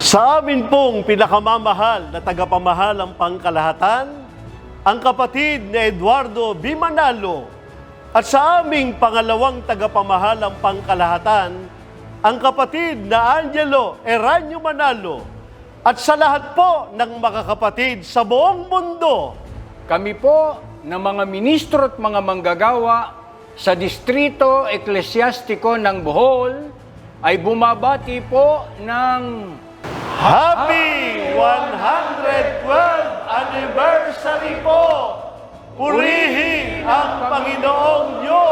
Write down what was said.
Sa amin pong pinakamamahal na tagapamahalang pangkalahatan, ang kapatid na Eduardo B. Manalo, at sa aming pangalawang tagapamahalang pangkalahatan, ang kapatid na Angelo Eranio Manalo, at sa lahat po ng mga kapatid sa buong mundo. Kami po ng mga ministro at mga manggagawa sa Distrito Eklesyastiko ng Bohol ay bumabati po ng Happy 112th Anniversary po! Purihin ang Panginoong Diyos!